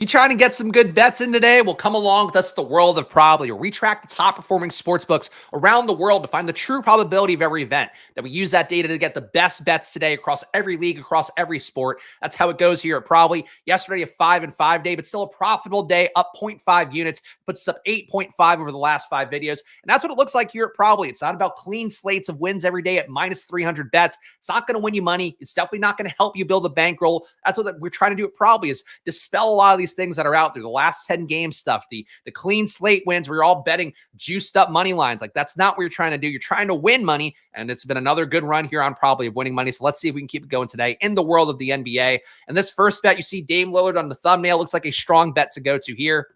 You trying to get some good bets in today? Well, come along with us to the world of probably, where we track the top performing sports books around the world to find the true probability of every event. That we use that data to get the best bets today across every league, across every sport. That's how it goes here at Probably. Yesterday, a 5-5 day, but still a profitable day, up 0.5 units, puts us up 8.5 over the last 5 videos. And that's what it looks like here at Probably. It's not about clean slates of wins every day at minus 300 bets. It's not going to win you money. It's definitely not going to help you build a bankroll. That's what we're trying to do at Probably, is dispel a lot of these things that are out there. The last 10 game stuff, the clean slate wins where you're all betting juiced up money lines. Like, that's not what you're trying to do. You're trying to win money, and it's been another good run here on Probably of winning money. So let's see if we can keep it going today in the world of the NBA. And this first bet, you see Dame Lillard on the thumbnail, looks like a strong bet to go to here.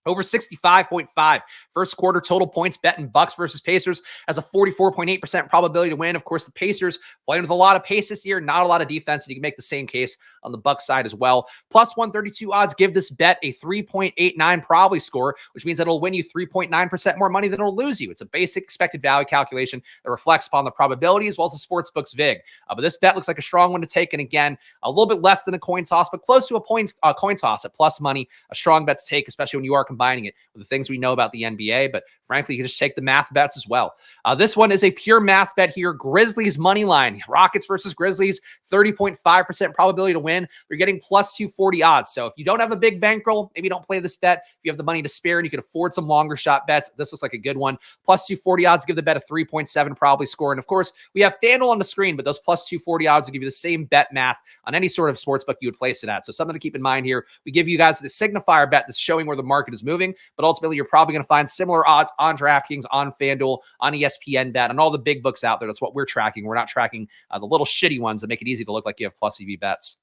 Over 65.5 first quarter total points bet in Bucks versus Pacers has a 44.8% probability to win. Of course, the Pacers playing with a lot of pace this year, not a lot of defense, and you can make the same case on the Bucks side as well. Plus 132 odds give this bet a 3.89 probably score, which means that it'll win you 3.9% more money than it'll lose you. It's a basic expected value calculation that reflects upon the probability as well as the sportsbook's VIG. But this bet looks like a strong one to take, and again, a little bit less than a coin toss, but close to a coin toss at plus money. A strong bet to take, especially when you are combining it with the things we know about the NBA. But frankly, you can just take the math bets as well. This one is a pure math bet here. Grizzlies money line. Rockets versus Grizzlies, 30.5% probability to win. You're getting plus 240 odds. So if you don't have a big bankroll, maybe don't play this bet. If you have the money to spare and you can afford some longer shot bets, this looks like a good one. Plus 240 odds give the bet a 3.7 probably score. And of course, we have FanDuel on the screen, but those plus 240 odds will give you the same bet math on any sort of sports book you would place it at. So something to keep in mind here. We give you guys the signifier bet that's showing where the market is moving, but ultimately you're probably going to find similar odds on DraftKings, on FanDuel, on ESPN Bet, on all the big books out there. That's what we're tracking. We're not tracking the little shitty ones that make it easy to look like you have plus EV bets.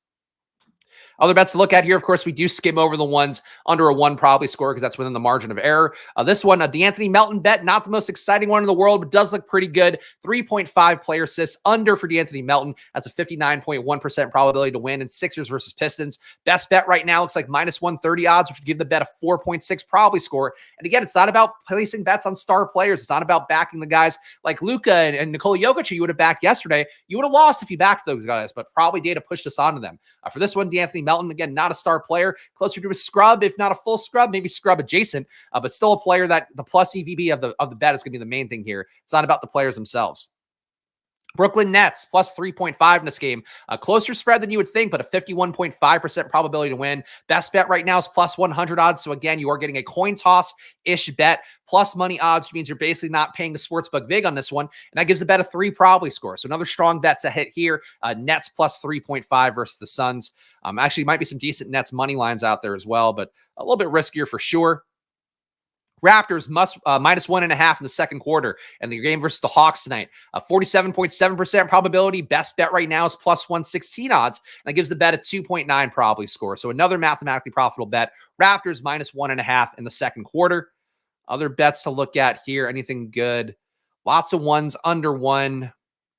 Other bets to look at here, of course, we do skim over the ones under a 1 probably score because that's within the margin of error. This one, a D'Anthony Melton bet, not the most exciting one in the world, but does look pretty good. 3.5 player assists under for D'Anthony Melton. That's a 59.1% probability to win in Sixers versus Pistons. Best bet right now looks like minus 130 odds, which would give the bet a 4.6 probably score. And again, it's not about placing bets on star players. It's not about backing the guys like Luka and Nikola Jokic, who you would have backed yesterday. You would have lost if you backed those guys, but probably data pushed us onto them. For this one, D'Anthony Melton, again, not a star player, closer to a scrub, if not a full scrub, maybe scrub adjacent, but still a player that the plus EVB of the bet is going to be the main thing here. It's not about the players themselves. Brooklyn Nets plus 3.5 in this game. A closer spread than you would think, but a 51.5% probability to win. Best bet right now is plus 100 odds. So again, you are getting a coin toss-ish bet plus money odds, which means you're basically not paying the sportsbook VIG on this one. And that gives the bet a 3 probably score. So another strong bet to hit here. Nets plus 3.5 versus the Suns. Actually, might be some decent Nets money lines out there as well, but a little bit riskier for sure. Raptors minus 1.5 in the second quarter, and the game versus the Hawks tonight. 47.7% probability. Best bet right now is plus 116 odds. And that gives the bet a 2.9 probably score. So another mathematically profitable bet. Raptors minus 1.5 in the second quarter. Other bets to look at here. Anything good? Lots of ones under 1.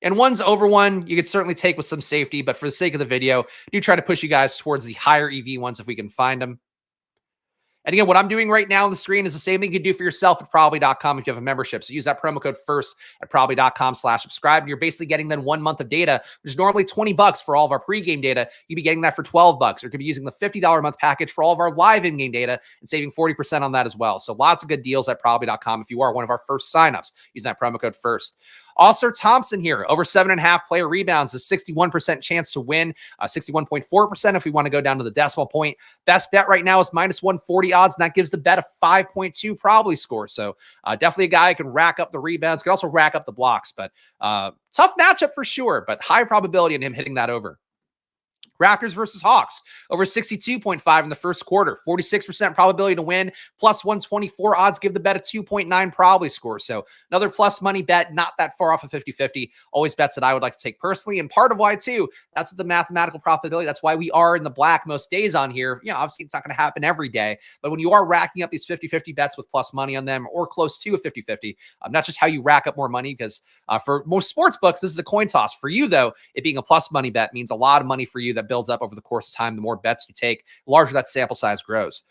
And ones over 1, you could certainly take with some safety, but for the sake of the video, do try to push you guys towards the higher EV ones if we can find them. And again, what I'm doing right now on the screen is the same thing you can do for yourself at probably.com if you have a membership. So use that promo code FIRST at probably.com/subscribe. And you're basically getting then 1 month of data, which is normally $20 for all of our pregame data. You'd be getting that for $12. Or you could be using the $50 a month package for all of our live in-game data and saving 40% on that as well. So lots of good deals at probably.com if you are one of our first signups using that promo code FIRST. Ausar Thompson here, over 7.5 player rebounds, a 61% chance to win, 61.4% if we want to go down to the decimal point. Best bet right now is minus 140 odds, and that gives the bet a 5.2 probably score. So definitely a guy who can rack up the rebounds, can also rack up the blocks, but tough matchup for sure, but high probability in him hitting that over. Raptors versus Hawks, over 62.5 in the first quarter, 46% probability to win, plus 124 odds give the bet a 2.9 probably score. So another plus money bet, not that far off of 50-50. Always bets that I would like to take personally. And part of why too, that's the mathematical profitability. That's why we are in the black most days on here. Yeah, obviously it's not going to happen every day, but when you are racking up these 50-50 bets with plus money on them or close to a 50-50, not just how you rack up more money, because for most sports books, this is a coin toss. For you though, it being a plus money bet means a lot of money for you that builds up over the course of time. The more bets you take, the larger that sample size grows.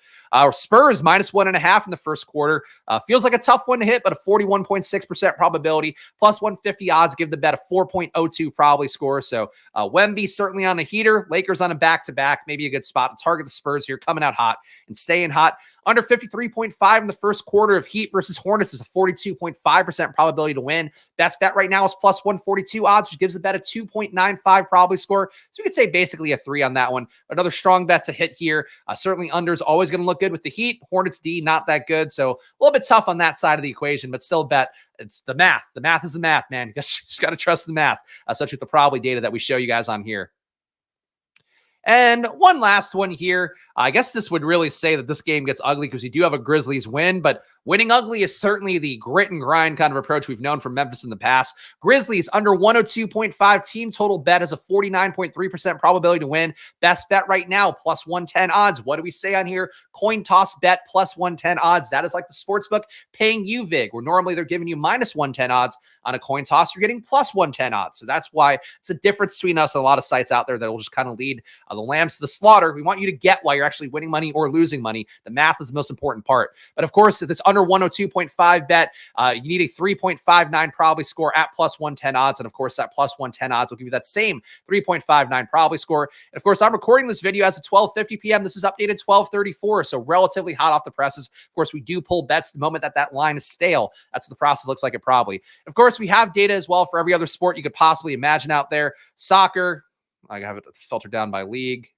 Spurs -1.5 in the first quarter. Feels like a tough one to hit, but a 41.6% probability. Plus 150 odds give the bet a 4.02 probably score. So Wemby certainly on a heater. Lakers on a back-to-back. Maybe a good spot to target the Spurs here, coming out hot and staying hot. Under 53.5 in the first quarter of Heat versus Hornets is a 42.5% probability to win. Best bet right now is plus 142 odds, which gives the bet a 2.95 probably score. So we could say basically a 3 on that one. Another strong bet to hit here. Certainly under is always going to look good with the Heat. Hornets D, not that good. So a little bit tough on that side of the equation, but still bet. It's the math. The math is the math, man. You just got to trust the math, especially with the probably data that we show you guys on here. And one last one here. I guess this would really say that this game gets ugly because you do have a Grizzlies win, but winning ugly is certainly the grit and grind kind of approach we've known from Memphis in the past. Grizzlies under 102.5 team total bet is a 49.3% probability to win. Best bet right now, plus 110 odds. What do we say on here? Coin toss bet plus 110 odds. That is like the sportsbook paying you vig, where normally they're giving you minus 110 odds on a coin toss. You're getting plus 110 odds. So that's why it's a difference between us and a lot of sites out there that will just kind of lead the lambs to the slaughter. We want you to get while you're actually winning money or losing money. The math is the most important part. But of course, if this under 102.5 bet, you need a 3.59 probably score at plus 110 odds. And of course, that plus 110 odds will give you that same 3.59 probably score. And of course, I'm recording this video as of 12:50 p.m. This is updated 12:34, so relatively hot off the presses. Of course, we do pull bets the moment that line is stale. That's what the process looks like. It probably. Of course, we have data as well for every other sport you could possibly imagine out there. Soccer. I have it filtered down by league.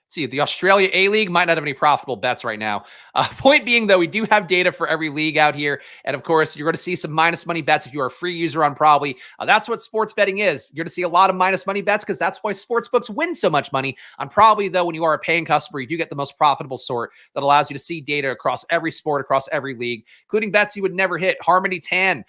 See, the Australia A-League might not have any profitable bets right now. Point being, though, we do have data for every league out here. And, of course, you're going to see some minus money bets if you are a free user on Probably. That's what sports betting is. You're going to see a lot of minus money bets because that's why sportsbooks win so much money. On Probably, though, when you are a paying customer, you do get the most profitable sort that allows you to see data across every sport, across every league, including bets you would never hit. Harmony Tan.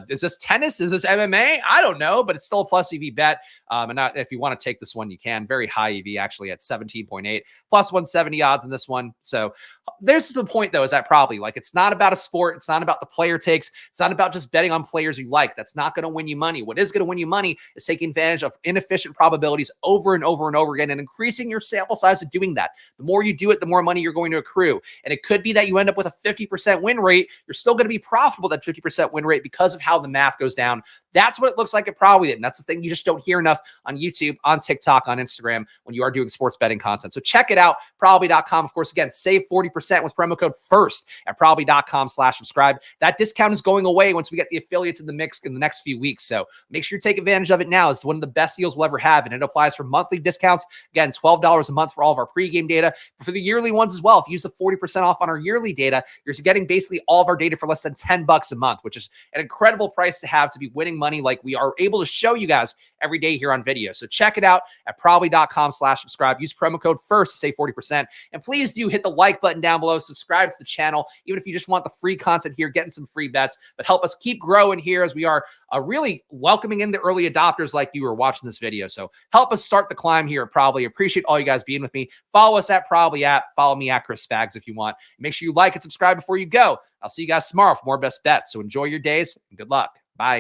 Is this tennis? Is this MMA? I don't know, but it's still a plus EV bet. And not, if you want to take this one, you can. Very high EV, actually, at 17.8. Plus 170 odds in this one. So there's the point, though, is that Probably, like, it's not about a sport. It's not about the player takes. It's not about just betting on players you like. That's not going to win you money. What is going to win you money is taking advantage of inefficient probabilities over and over and over again and increasing your sample size of doing that. The more you do it, the more money you're going to accrue. And it could be that you end up with a 50% win rate. You're still going to be profitable, that 50% win rate, because of how the math goes down. That's what it looks like at Probably. And that's the thing you just don't hear enough on YouTube, on TikTok, on Instagram when you are doing sports betting content. So check it out, probably.com. Of course, again, save 40% with promo code FIRST at probably.com/subscribe. That discount is going away once we get the affiliates in the mix in the next few weeks. So make sure you take advantage of it now. It's one of the best deals we'll ever have. And it applies for monthly discounts. Again, $12 a month for all of our pregame data. But for the yearly ones as well, if you use the 40% off on our yearly data, you're getting basically all of our data for less than $10 a month, which is an incredible price to have to be winning money like we are able to show you guys every day here on video. So check it out at probably.com/subscribe. Use promo code FIRST to save 40%. And please do hit the like button down below. Subscribe to the channel, even if you just want the free content here, getting some free bets, but help us keep growing here as we are really welcoming in the early adopters like you who are watching this video. So help us start the climb here at Probably. Appreciate all you guys being with me. Follow us at Probly app. Follow me at Chris Spags if you want. Make sure you like and subscribe before you go. I'll see you guys tomorrow for more best bets. So enjoy your days and good luck.